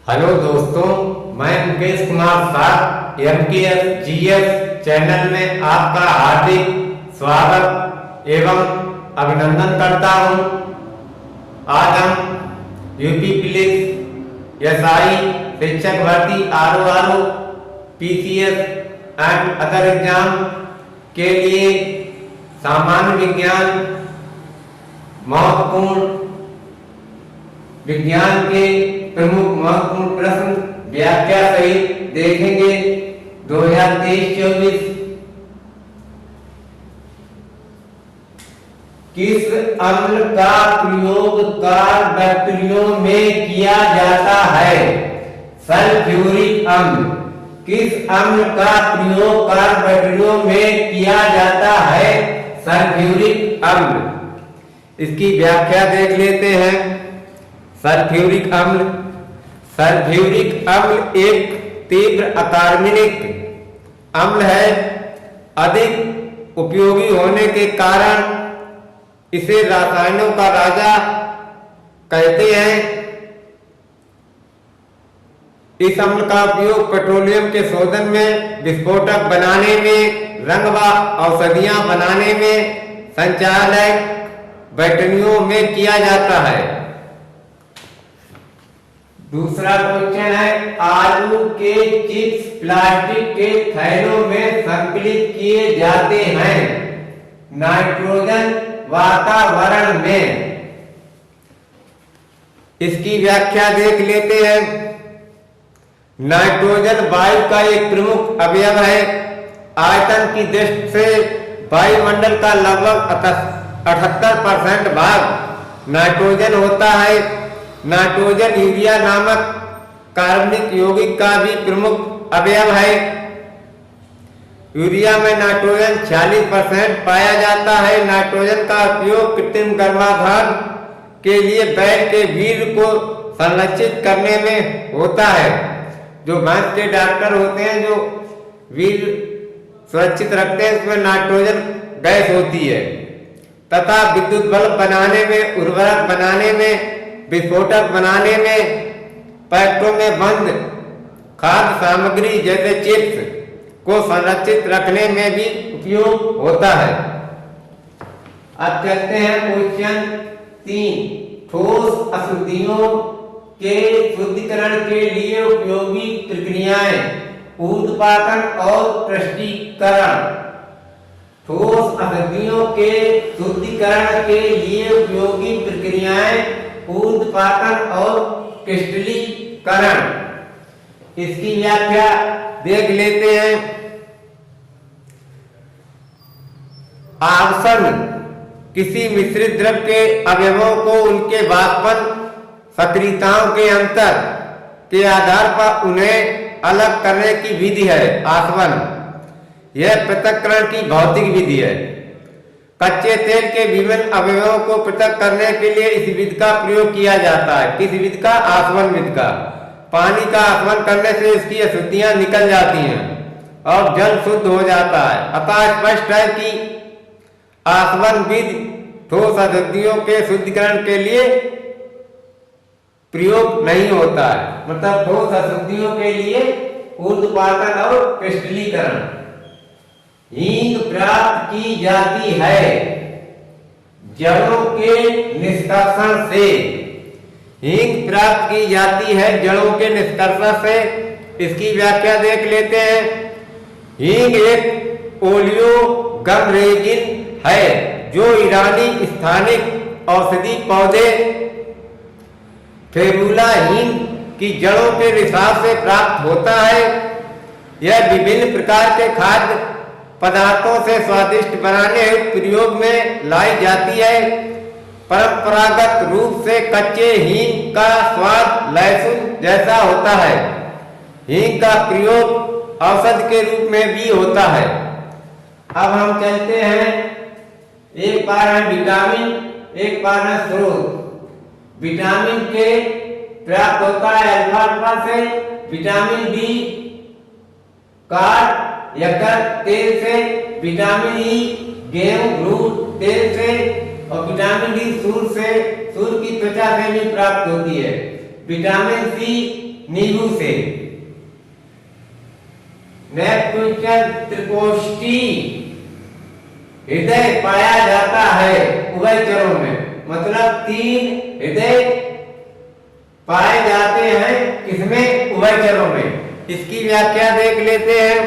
Hello दोस्तों, मैं Mukesh Kumar Shah MKS GS channel में आपका हार्दिक स्वागत एवं अभिनंदन करता हूं। आज हम यूपी पुलिस SI शिक्षक भर्ती RO PCS and other exam के लिए सामान्य विज्ञान महत्वपूर्ण विज्ञान के प्रमुख महत्वपूर्ण प्रश्न व्याख्या सहित देखेंगे। 2023-24 किस अम्ल का प्रयोग कार्बोक्सिलों में किया जाता है? सल्फ्यूरिक अम्ल। किस अम्ल का प्रयोग कार्बोक्सिलों में किया जाता है? सल्फ्यूरिक अम्ल। इसकी व्याख्या देख लेते हैं। सल्फ्यूरिक अम्ल एक तीव्र अकार्बनिक अम्ल है। अधिक उपयोगी होने के कारण इसे रसायनों का राजा कहते हैं। इस अम्ल का उपयोग पेट्रोलियम के शोधन में, विस्फोटक बनाने में, रंग व औषधियां बनाने में, संचालक बैटरियों में किया जाता है। दूसरा क्वेश्चन है, आलू के चिप्स प्लास्टिक के थैलों में संकलित किए जाते हैं। नाइट्रोजन वातावरण में। इसकी व्याख्या देख लेते हैं। नाइट्रोजन वायु का एक प्रमुख अवयव है। आयतन की दृष्टि से वायुमंडल का लगभग 78% भाग नाइट्रोजन होता है। नाइट्रोजन यूरिया नामक कार्बनिक यौगिक का भी प्रमुख अवयव है। यूरिया में नाइट्रोजन 46% पाया जाता है। नाइट्रोजन का उपयोग कृत्रिम गर्भाधान के लिए बैल के वीर्य को संरक्षित करने में होता है। जो भैंस के डॉक्टर होते हैं जो वीर्य सुरक्षित रखते हैं, उसमें नाइट्रोजन गैस होती है। तथा विद्युत बल्ब बनाने में, उर्वरक बनाने में, विस्फोटक बनाने में, पैकेटों में बंद खाद्य सामग्री जैसे चिप्स को संरक्षित रखने में भी उपयोग होता है। अब चलते हैं क्वेश्चन 3। ठोस अशुद्धियों के शुद्धिकरण के लिए उपयोगी प्रक्रियाएं, ऊर्ध्वपातन और पृष्ठीकरण। ठोस अशुद्धियों के शुद्धिकरण के लिए उपयोगी प्रक्रियाएं, ऊर्ध्वपातन और क्रिस्टलीकरण। इसकी व्याख्या देख लेते हैं। आवर्षण किसी मिश्रित द्रव के अवयवों को उनके वाष्पन सक्रियताओं के अंतर के आधार पर उन्हें अलग करने की विधि है आसवन। यह पृथक्करण की भौतिक विधि है। कच्चे तेल के विभिन्न अवयवों को पृथक करने के लिए इस विधि का प्रयोग किया जाता है। किस विधि का? आसवन विधि का। पानी का आसवन करने से इसकी अशुद्धियां निकल जाती हैं और जल शुद्ध हो जाता है। अतः स्पष्ट है कि आसवन विधि ठोस अशुद्धियों के शुद्धिकरण के लिए प्रयोग नहीं होता है। मतलब ठोस अशुद्धियों के लिए ऊर्ध्वपातन और क्रिस्टलीकरण। हींग प्राप्त की जाती है जड़ों के निष्कर्षण से। हींग प्राप्त की जाती है जड़ों के निष्कर्षण से। इसकी व्याख्या देख लेते हैं। हींग एक ओलियोगम रेजिन है जो ईरानी स्थानिक औषधि पौधे फेरुला हींग की जड़ों के रिसाव से प्राप्त होता है। यह विभिन्न प्रकार के खाद्य पदार्थों से स्वादिष्ट बनाने हेतु प्रयोग में लाई जाती है। परंपरागत रूप से कच्चे हींग का स्वाद लहसुन जैसा होता है। हींग का प्रयोग औषध के रूप में भी होता है। अब हम चलते हैं, एक बार है विटामिन, एक बार है स्रोत। विटामिन के प्राप्त होता है अल्फा से, विटामिन बी काट यकर तेल से, विटामिन ई गेहूं रूट तेल से और विटामिन डी सूर्य की त्वचा से भी प्राप्त होती है। विटामिन सी नींबू से। नेक्स्ट क्वेश्चन, त्रिकोष्ठी हृदय पाया जाता है उभयचरों में, मतलब 3 हृदय पाए जाते हैं किसमें? उभयचरों में। इसकी व्याख्या देख लेते हैं।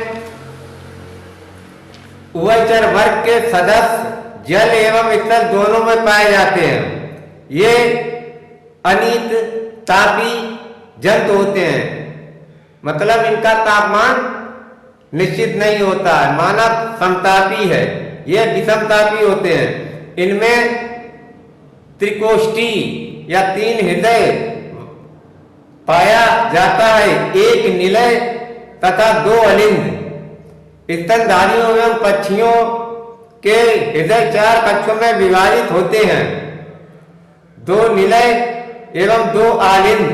उभयचर वर्ग के सदस्य जल एवं स्थल दोनों में पाए जाते हैं। ये अनित तापी जंतु होते हैं, मतलब इनका तापमान निश्चित नहीं होता है, मानव समतापी है, ये विषमतापी होते हैं। इनमें त्रिकोष्ठी या 3 हृदय पाया जाता है, 1 निलय तथा 2 अलिंद। स्तनधारियों एवं पक्षियों के हृदय 4 कक्षों में विभाजित होते हैं, 2 निलय एवं 2 आलिंद।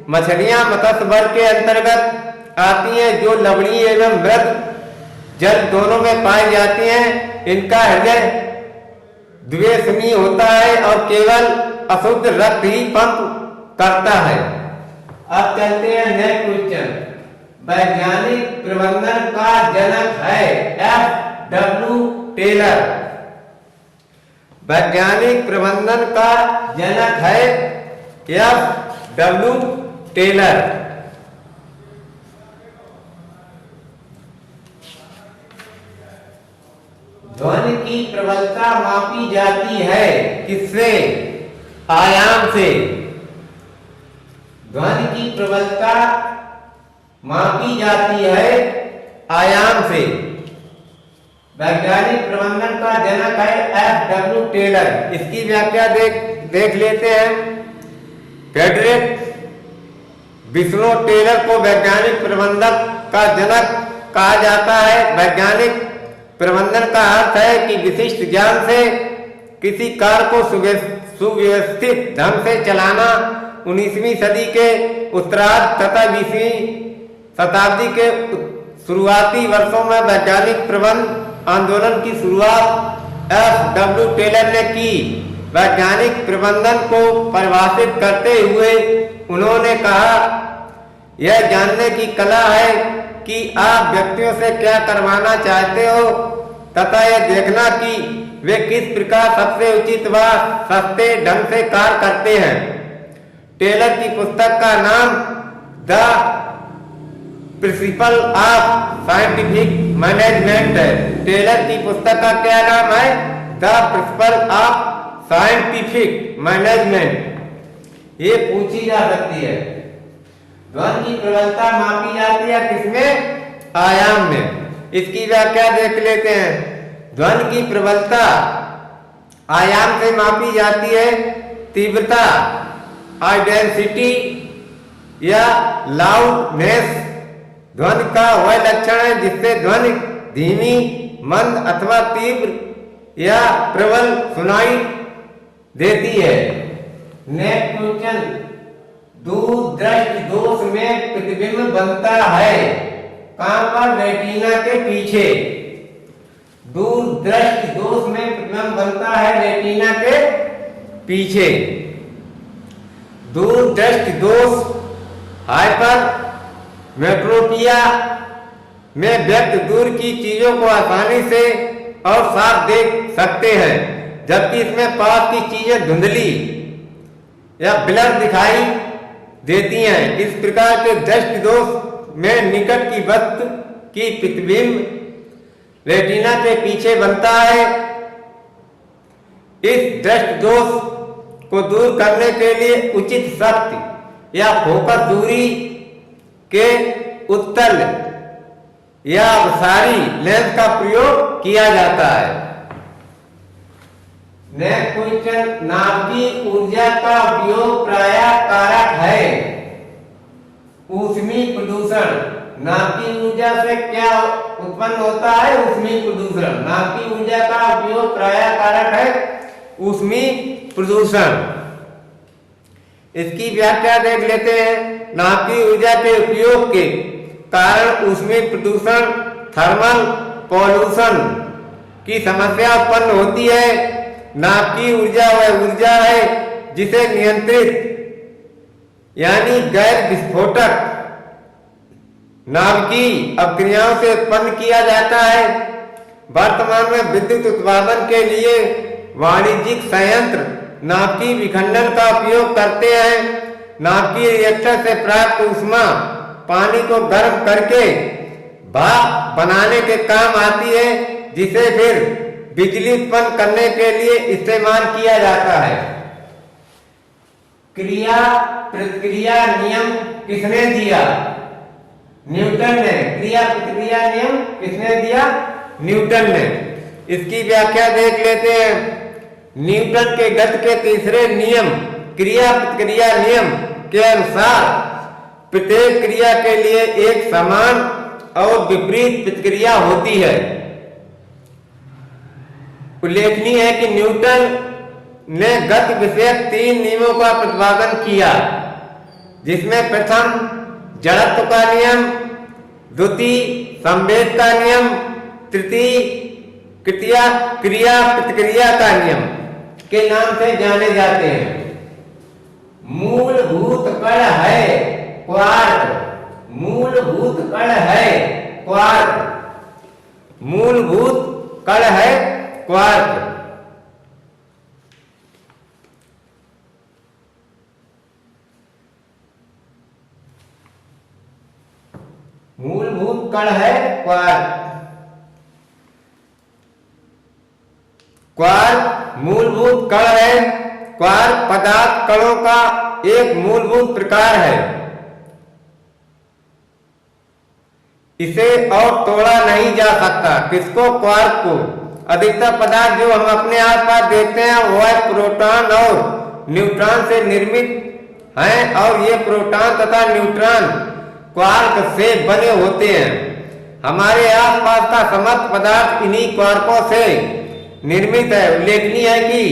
मछलियां मत्स्य वर्ग के अंतर्गत आती हैं, जो लवणीय एवं मृद जल दोनों में पाई जाती हैं। इनका हृदय द्विस्मी होता है और केवल अशुद्ध रक्त ही पंप करता है। अब चलते हैं नेक्स्ट क्वेश्चन। वैज्ञानिक प्रबंधन का जनक है F.W. टेलर। वैज्ञानिक प्रबंधन का जनक है F.W. टेलर। ध्वनि की प्रबलता मापी जाती है किससे? आयाम से। ध्वनि की प्रबलता मापी जाती है आयाम से। वैज्ञानिक प्रबंधन का जनक है F.W. टेलर। इसकी व्याख्या देख लेते हैं। फ्रेडरिक विस्नो टेलर को वैज्ञानिक प्रबंधन का जनक कहा जाता है। वैज्ञानिक प्रबंधन का अर्थ है कि विशिष्ट ज्ञान से किसी कार्य को सुव्यवस्थित ढंग से चलाना। 19वीं सदी के उत्तरार्ध तथा 20वीं शताब्दी के शुरुआती वर्षों में वैज्ञानिक प्रबंध आंदोलन की शुरुआत F.W. टेलर ने की। वैज्ञानिक प्रबंधन को परिभाषित करते हुए उन्होंने कहा, यह जानने की कला है कि आप व्यक्तियों से क्या करवाना चाहते हो तथा यह देखना कि वे किस प्रकार सबसे उचित व सस्ते ढंग से कार्य करते हैं। टेलर की पुस्तक का नाम the principle of scientific management है। टेलर की पुस्तक का क्या नाम है? The principle of scientific management. ये पूछी जा सकती है। ध्वनि की प्रबलता मापी जाती है किसमें? आयाम में। इसकी व्याख्या देख लेते हैं। ध्वनि की प्रबलता आयाम से मापी जाती है। तीव्रता इंटेंसिटी या लाउडनेस ध्वनि का वह लक्षण है जिससे ध्वनि धीमी, मंद अथवा तीव्र या प्रबल सुनाई देती है। नेक्स्ट क्वेश्चन, दूर दृष्टि दोष में प्रतिबिंब बनता है कहां पर? रेटिना के पीछे। दूर दृष्टि दोष में प्रतिबिंब बनता है रेटिना के पीछे। दूर दृष्टि दोष हाइपर मेट्रोपिया में व्यक्ति दूर की चीजों को आसानी से और साफ देख सकते हैं, जबकि इसमें पास की चीजें धुंधली या ब्लर दिखाई देती हैं। इस प्रकार के दृष्टि दोष में निकट की वस्तु की प्रतिबिंब रेटिना के पीछे बनता है। इस दृष्टि दोष को दूर करने के लिए उचित शक्ति या फोकस दूरी के उत्तल या अवसारी लेंस का प्रयोग किया जाता है। नेक्स्ट क्वेश्चन, नाभिकीय ऊर्जा का उपयोग प्रायः कारक है ऊष्मीय प्रदूषण। नाभिकीय ऊर्जा से क्या उत्पन्न होता है? ऊष्मीय प्रदूषण। नाभिकीय ऊर्जा का उपयोग प्रायः कारक है ऊष्मीय प्रदूषण। इसकी व्याख्या देख लेते हैं। नाभिकीय ऊर्जा के उपयोग के कारण ऊष्मीय प्रदूषण, थर्मल पॉल्यूशन की समस्या उत्पन्न होती है। नाभिकीय ऊर्जा वह ऊर्जा है जिसे नियंत्रित यानी गैर विस्फोटक नाभिकीय अपक्रियाओं से उत्पन्न किया जाता है। वर्तमान में विद्युत उत्पादन के लिए वाणिज्यिक संयंत्र नाभिकीय विखंडन का उपयोग करते हैं। नाभिकीय रिएक्टर से प्राप्त ऊष्मा पानी को गर्म करके भाप बनाने के काम आती है, जिसे फिर बिजली उत्पन्न करने के लिए इस्तेमाल किया जाता है। क्रिया प्रतिक्रिया नियम किसने दिया? न्यूटन ने। क्रिया प्रतिक्रिया नियम किसने दिया? न्यूटन ने। इसकी व्याख्या देख लेते हैं। न्यूटन के गति के तीसरे नियम क्रिया प्रतिक्रिया नियम के अनुसार प्रत्येक क्रिया के लिए एक समान और विपरीत प्रतिक्रिया होती है। उल्लेखनीय है कि न्यूटन ने गति विषयक 3 नियमों का प्रतिपादन किया, जिसमें प्रथम जड़त्व का नियम, द्वितीय संवेग का नियम, तृतीय क्रिया प्रतिक्रिया का नियम के नाम से जाने जाते हैं। मूलभूत कण है क्वार्क। मूलभूत कण है क्वार्क। मूलभूत कण है क्वार्क। मूलभूत कण है क्वार्क। क्वार्क मूलभूत कण है। क्वार्क पदार्थ कणों का एक मूलभूत प्रकार है। इसे और तोड़ा नहीं जा सकता। किसको? क्वार्क को। अधिकतर पदार्थ जो हम अपने आसपास देखते हैं वह प्रोटॉन और न्यूट्रॉन से निर्मित हैं, और ये प्रोटॉन तथा न्यूट्रॉन क्वार्क से बने होते हैं। हमारे आसपास का समस्त पदार्थ इन्हीं क्वार्कों से निर्मित है। उल्लेखनीय है कि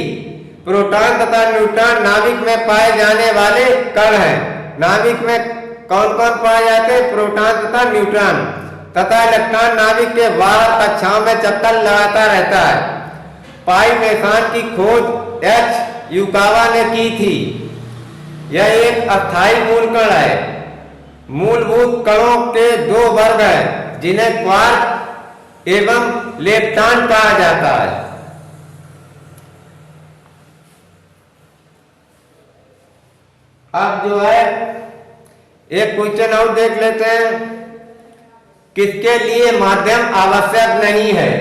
प्रोटॉन तथा न्यूट्रॉन नाभिक में पाए जाने वाले कण हैं। नाभिक में कौन कौन पाए जाते हैं? प्रोटॉन तथा न्यूट्रॉन तथा इलेक्ट्रॉन नाभिक के बाहर कक्षाओं में चक्कर लगाता रहता है। पाई मेसान की खोज एच युकावा ने की थी। यह एक अस्थायी मूलकण है। मूलभूत कणों के 2 वर्ग हैं, जिन्हें क्वार्क एवं लेप्टॉन कहा जाता है। अब जो है एक क्वेश्चन और देख लेते हैं। किसके लिए माध्यम आवश्यक नहीं है?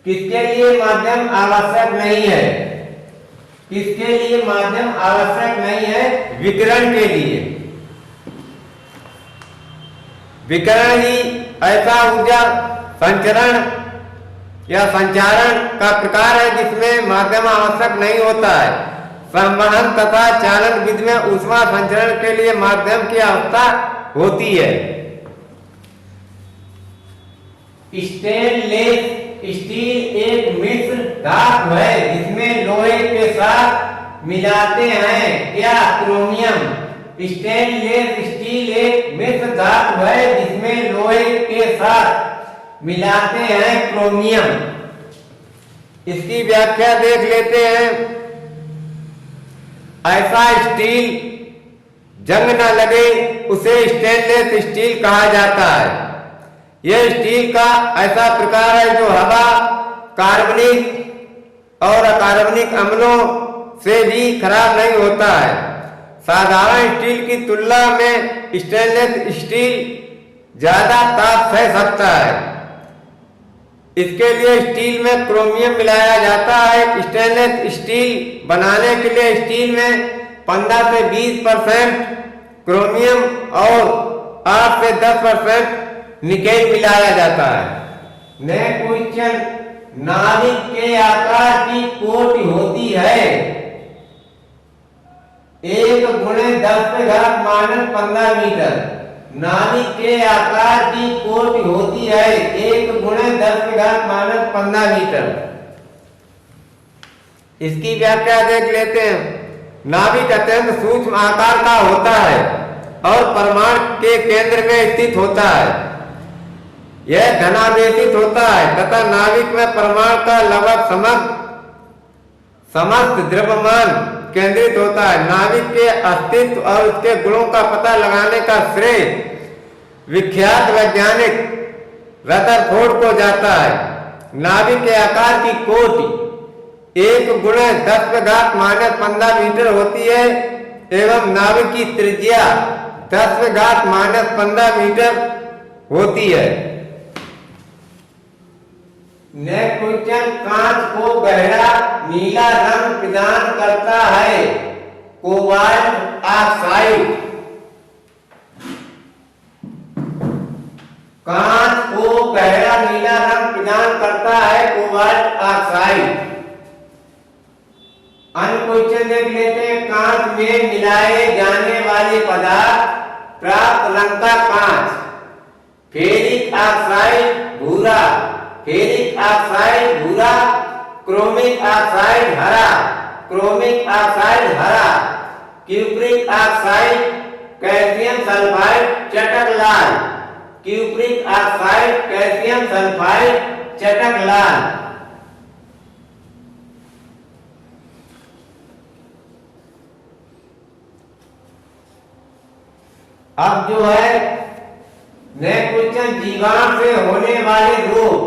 किसके लिए माध्यम आवश्यक नहीं है? किसके लिए माध्यम आवश्यक नहीं है? विकिरण के लिए। विकिरण ही ऐसा ऊर्जा संचरण या संचारण का प्रकार है जिसमें माध्यम आवश्यक नहीं होता है। संवहन तथा चालन विधि में ऊष्मा संचरण के लिए माध्यम की आवश्यकता होती है। स्टेनलेस स्टील एक मिश्र धातु है जिसमें लोहे के साथ मिलाते हैं क्या? क्रोमियम। स्टेनलेस स्टील एक मिश्र धातु है जिसमें लोहे के साथ मिलाते हैं क्रोमियम। इसकी व्याख्या देख लेते हैं। ऐसा स्टील जंग न लगे उसे स्टेनलेस स्टील कहा जाता है। यह स्टील का ऐसा प्रकार है जो हवा, कार्बनिक और अकार्बनिक अम्लों से भी खराब नहीं होता है। साधारण स्टील की तुलना में स्टेनलेस स्टील ज्यादा ताप सह सकता है। इसके लिए स्टील में क्रोमियम मिलाया जाता है। स्टेनलेस स्टील बनाने के लिए स्टील में 15 से 20% क्रोमियम और 8 से 10% निकेल मिलाया जाता है। नेक्स्ट क्वेश्चन, नाभिक के आकार की कोटि होती है 1 × 10⁻⁻15 मीटर। नाभिक के आकार की कोटि होती है 1 × 10⁻⁻15 मीटर। इसकी व्याख्या देख लेते हैं। नाभिक अत्यंत सूक्ष्म आकार का होता है और परमाणु के केंद्र में स्थित होता है। यह धनावेशित होता है तथा नाभिक में परमाणु का लगभग समस्त द्रव्यमान केंद्रित होता है। नाभिक के अस्तित्व और उसके गुणों का पता लगाने का श्रेय विख्यात वैज्ञानिक रदरफोर्ड को जाता है। नाभिक के आकार की कोटि 1 × 10⁻⁻15 मीटर होती है एवं नाभिक की त्रिज्या 10⁻⁻15 मीटर होती है। नेक्स्ट क्वेश्चन, कांच को गहरा नीला रंग प्रदान करता है कोबाल्ट ऑक्साइड। कांच को गहरा नीला रंग प्रदान करता है कोबाल्ट ऑक्साइड। अन्य क्वेश्चन देख लेते हैं, कांच में मिलाए जाने वाले पदार्थ प्राप्त रंग का कांच। फेरिक ऑक्साइड भूरा, फेरिक ऑक्साइड भूरा, क्रोमिक ऑक्साइड हरा, क्रोमिक ऑक्साइड हरा, क्यूप्रिक ऑक्साइड कैल्शियम सल्फाइड चटक लाल, क्यूप्रिक ऑक्साइड कैल्शियम सल्फाइड चटक लाल। अब जो है नेक्स्ट क्वेश्चन, जीवाणु से होने वाले रोग,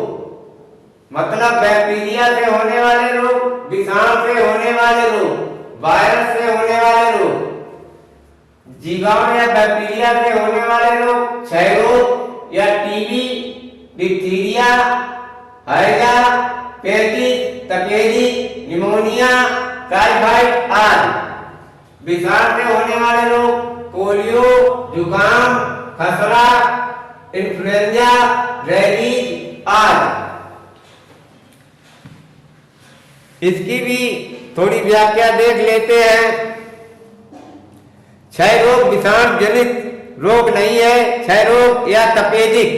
मतलब बैक्टीरिया से होने वाले रोग, विषाणु से होने वाले रोग, वायरस से होने वाले रोग, जीवाणु या बैक्टीरिया से होने वाले रोग, क्षय रोग या टीबी, डिप्थीरिया, हैजा, पेचिश, तपेदिक, निमोनिया, टाइफाइड आदि। विषाणु से होने वाले रोग पोलियो, जुकाम, खसरा, इन्फ्लुएंजा, रेबीज आदि। इसकी भी थोड़ी व्याख्या देख लेते हैं। क्षय रोग विषाणु जनित रोग नहीं है। क्षय रोग या तपेदिक,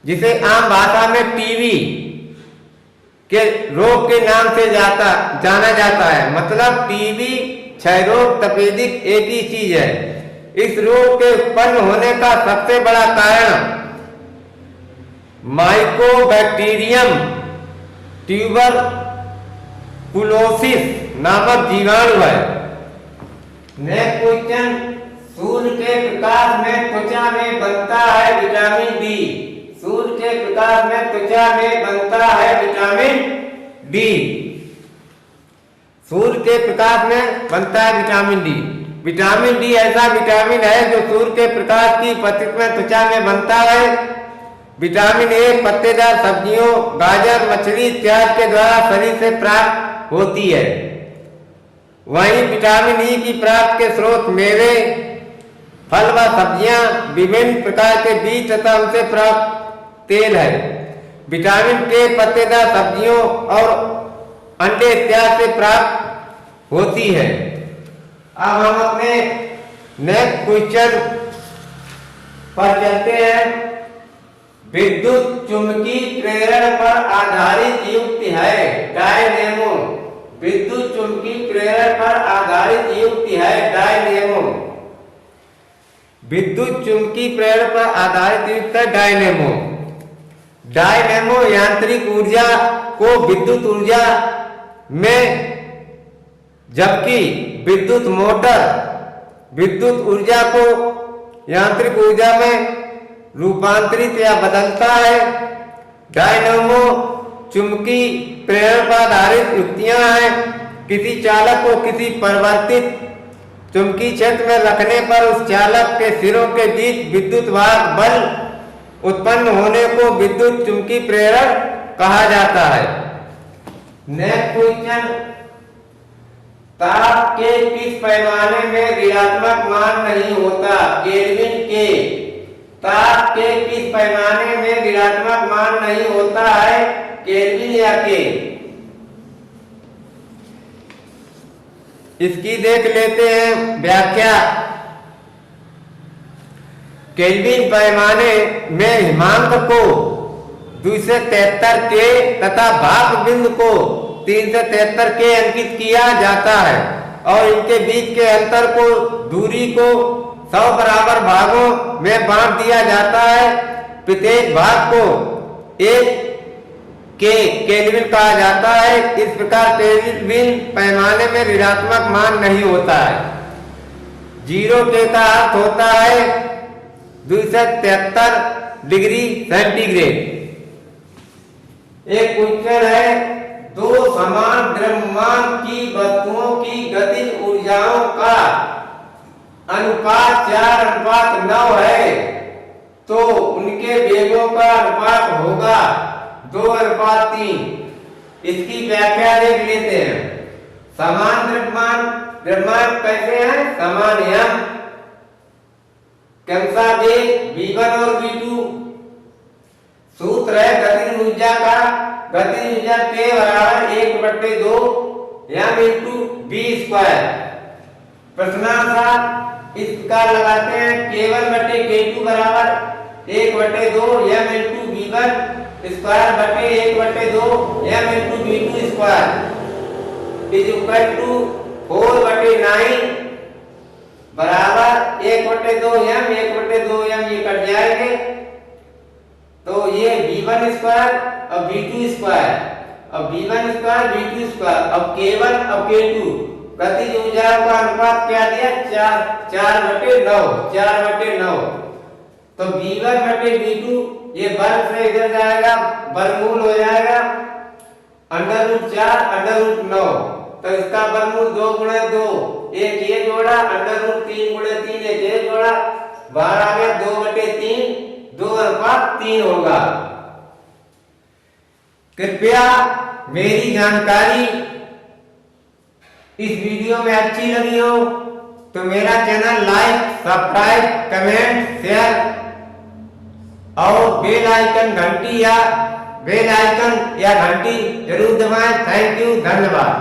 जिसे आम भाषा में टीबी के रोग के नाम से जाना जाता है। मतलब टीबी, क्षय रोग, तपेदिक एक ही चीज है। इस रोग के उत्पन्न होने का सबसे बड़ा कारण माइकोबैक्टीरियम ट्यूबरकुलोसिस नामक जीवाणु है। नेक्स्ट क्वेश्चन, सूर्य के प्रकाश में त्वचा में बनता है विटामिन डी। सूर्य के प्रकाश में त्वचा में बनता है विटामिन डी। सूर्य के प्रकाश में बनता है विटामिन डी। विटामिन डी ऐसा विटामिन है जो सूर्य के प्रकाश की उपस्थिति में त्वचा में बनता है। विटामिन ए पत्तेदार सब्जियों, गाजर, मछली इत्यादि के द्वारा शरीर से प्राप्त होती है। वहीं विटामिन ई की प्राप्ति के स्रोत मेवे, फल व सब्जियां, विभिन्न प्रकार के बीज तथा उनसे प्राप्त तेल है। विटामिन के पत्तेदार सब्जियों और अंडे इत्यादि से प्राप्त होती है। अब हम अपने नेक्स्ट क्वेश्चन पर चलते हैं। विद्युत चुंबकीय प्रेरण पर आधारित युक्ति है डायनेमो। विद्युत चुंबकीय प्रेरण पर आधारित युक्ति है डायनेमो। विद्युत चुंबकीय प्रेरण पर आधारित युक्ति है डायनेमो। डायनेमो यांत्रिक ऊर्जा को विद्युत ऊर्जा में, जबकि विद्युत मोटर विद्युत ऊर्जा को यांत्रिक ऊर्जा में रूपांतरित या बदलता है। डायनेमो चुंबकीय प्रेरण पर आधारित युक्तियां हैं। किसी चालक को किसी परिवर्तित चुंबकीय क्षेत्र में रखने पर उस चालक के सिरों के बीच विद्युत वाहक बल उत्पन्न होने को विद्युत चुंबकीय प्रेरण कहा जाता है। नेक्स्ट क्वेश्चन, ताप के किस पैमाने में ऋणात्मक मान नहीं होता? केल्विन के। ताप के किस पैमाने में ऋणात्मक मान नहीं होता है? केल्विन या के। इसकी देख लेते हैं व्याख्या। केल्विन पैमाने में हिमांक को 273 के तथा भाप बिंदु को 373 के अंकित किया जाता है और इनके बीच के अंतर को, दूरी को 100 बराबर भागों में बांट दिया जाता है। प्रत्येक भाग को 1 केल्विन कहा जाता है। इस प्रकार केल्विन पैमाने में ऋणात्मक मान नहीं होता है। 0 के का अर्थ होता है 273 डिग्री सेंटीग्रेड। एक क्वेश्चन है, दो समान द्रव्यमान की वस्तुओं की गतिज ऊर्जाओं का अनुपात 4:9 है, तो उनके वेगों का अनुपात होगा 2:3। इसकी व्याख्या देख लेते हैं। समान द्रव्यमान कैसे है? समान यम, क्रमशः वेग v1 और v2। सूत्र है गतिज ऊर्जा का, गतिज ऊर्जा K बराबर 1/2 m इंटू v स्क्वायर। प्रश्नानुसार इस प्रकार लगाते हैं, K1/K2 बराबर 1/2 m इंटू v1 स्क्वायर बटे 1/2 m into v2 square is equal to 4/9 बराबर 1/2 m 1/2 m, ये कट जाएंगे तो ये v1 स्क्वायर और v2 स्क्वायर, अब v1 स्क्वायर v2 स्क्वायर, अब k1 अब k2 गतिज ऊर्जा का अनुपात क्या दिया? 4/9। तो v1/v2 ये वर्ग से इधर जाएगा, वर्गमूल हो जाएगा √4/9। तो इसका वर्गमूल 2 × 2, एक ये जोड़ा, √3 × 3 एक ये जोड़ा, बाहर आ गया 2/3, 2:3 होगा। कृपया मेरी जानकारी इस वीडियो में अच्छी लगी हो तो मेरा channel like, subscribe, comment, share और बेल आइकन या घंटी जरूर दबाएं। थैंक यू, धन्यवाद।